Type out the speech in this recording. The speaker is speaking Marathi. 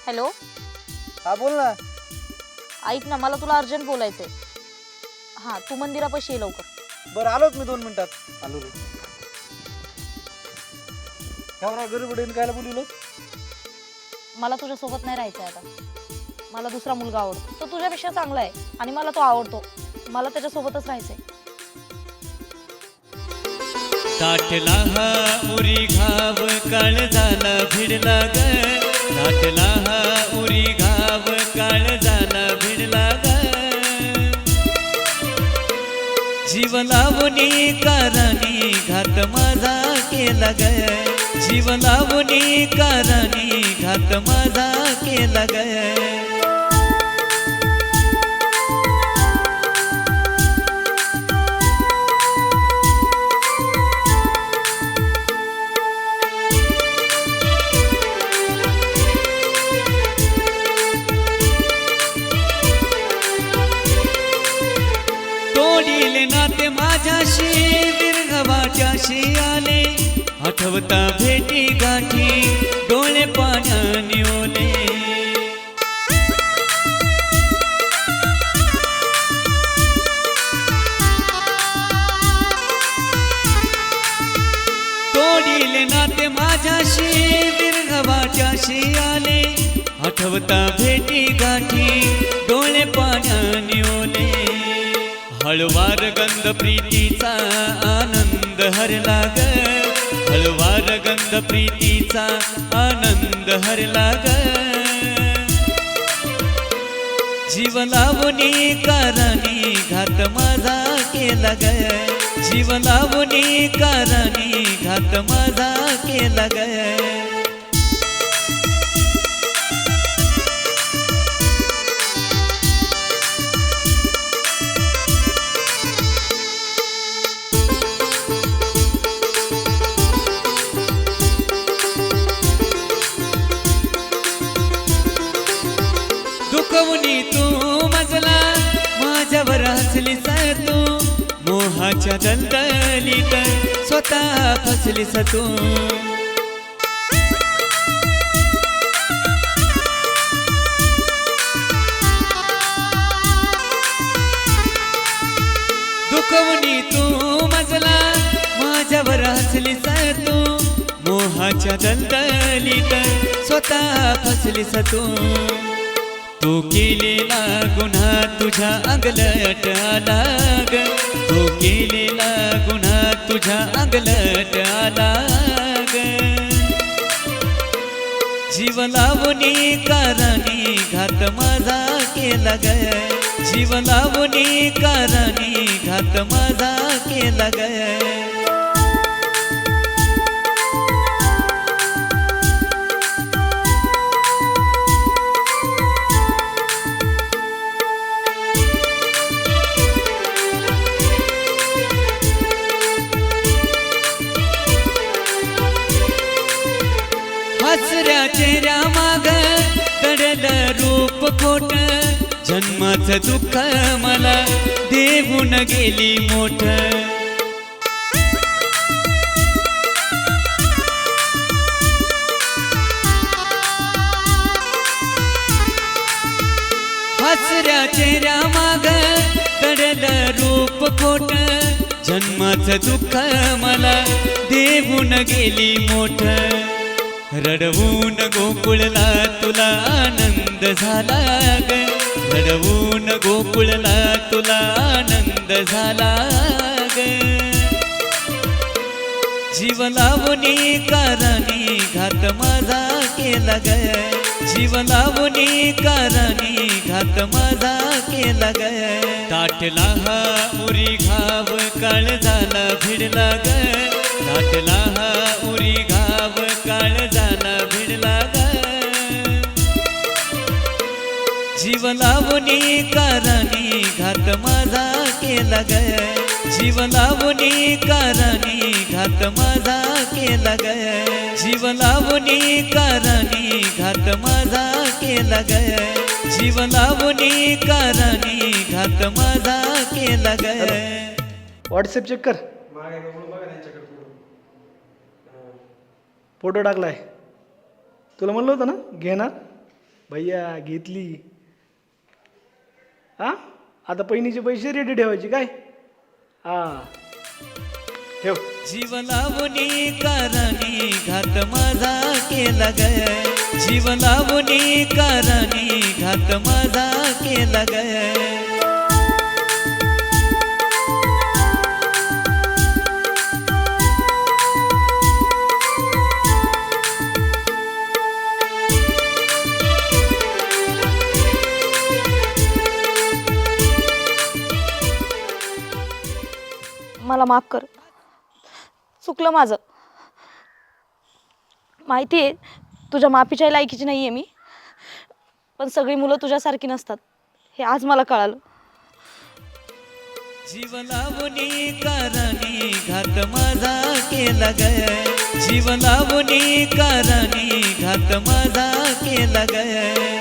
हॅलो, हा बोल ना. ऐक ना, मला तुला अर्जंट बोलायचंय. हां, तू मंदिरापाशी ये लवकर. बरं आलोच मी 2 मिनिटात. आलो रे. एवढा गडबडीने कायला बोलवलं? मला तुझ्यासोबत नाही राहायचंय आता. मला दुसरा मुलगा आवडतो. तो तुझ्यापेक्षा चांगला आहे आणि मला तो आवडतो. मला त्याच्यासोबतच राहायचंय. ताटला हा उरी घाव काळ झाला भिडला ग. ताटला हा उरी घाव काळ झाला भिडला ग. जीव लावणी कारणी घात माझा केला ग. जीव लावणी कारणी घात माझा केला ग. तोडीले नाते माझ्याशी विरघवाट्याशी आले. आठवता भेटी गाठी डोळे पाण्याने ओले. तोडीले नाते माझ्याशी विरघवाट्याशी आले. आठवता भेटी गाठी डोळे पाण्याने ओले. हळवार गंध प्रीतीचा आनंद हरला ग. हळवार गंध प्रीतीचा आनंद हरला ग. जीव लावणी कारणी घात माझा केला ग. जीव लावणी कारणी घात माझा केला ग. दुखवणी तू मजला माझ्यावर हसलीस तू. मोहाच्या दलदलीत स्वतः फसलीस तू. दुखवणी तू मजला माझ्यावर हसलीस तू. मोहाच्या दलदलीत स्वतः फसलीस तू. तू केलेला गुन्हा तुझ्या अंगलट आला ग. तू केलेला गुन्हा तुझ्या अंगलट आला ग. जीव लावणी कारणी घात माझा केला ग. जीव लावणी कारणी घात माझा केला ग. हसऱ्या चेहऱ्या माग दडलं रूप खोट. जन्माचं दुःख मला देऊन गेली मोठ. हसऱ्या चेहऱ्या माग दडलं रूप खोट. जन्माचं दुःख मला देऊन गेली मोठ. रडवून गोकुळला तुला आनंद झाला ग. रडवून गोकुळला तुला आनंद झाला ग. जीव लावणी कारणी घात माझा केला ग. जीव लावणी कारणी घात माझा केला ग. ताटला हा उरी घाव काळ झाला भिडला ग. ताटला हा उरी घाव काळ झाला भिडला ग. जीव लावणी कारणी घात माझा केला ग. जीव लावणी कारणी घात माझा केला ग. जीव लावणी कारणी घात माझा केला ग. जीव लावणी कारणी घात माझा केला ग. व्हॉट्सअप चेक कर. फोटो टाकलाय. तुला म्हणलं होतं ना घेणार. भैया घेतली. हा आता पहिनीचे पैसे रेडी ठेवायचे काय? हा ठेव. जीव लावणी कारणी घात माझा केला ग. जीव लावणी कारणी घात माझा केला ग. मला माफ कर, चुकलं माझं. माहिती आहे तुझ्या माफीच्या लायकीची नाही आहे मी, पण सगळी मुलं तुझ्यासारखी नसतात हे आज मला कळालं. जीव लावणी कारणी घात माझा केला ग. जीव लावणी कारणी घात माझा केला ग.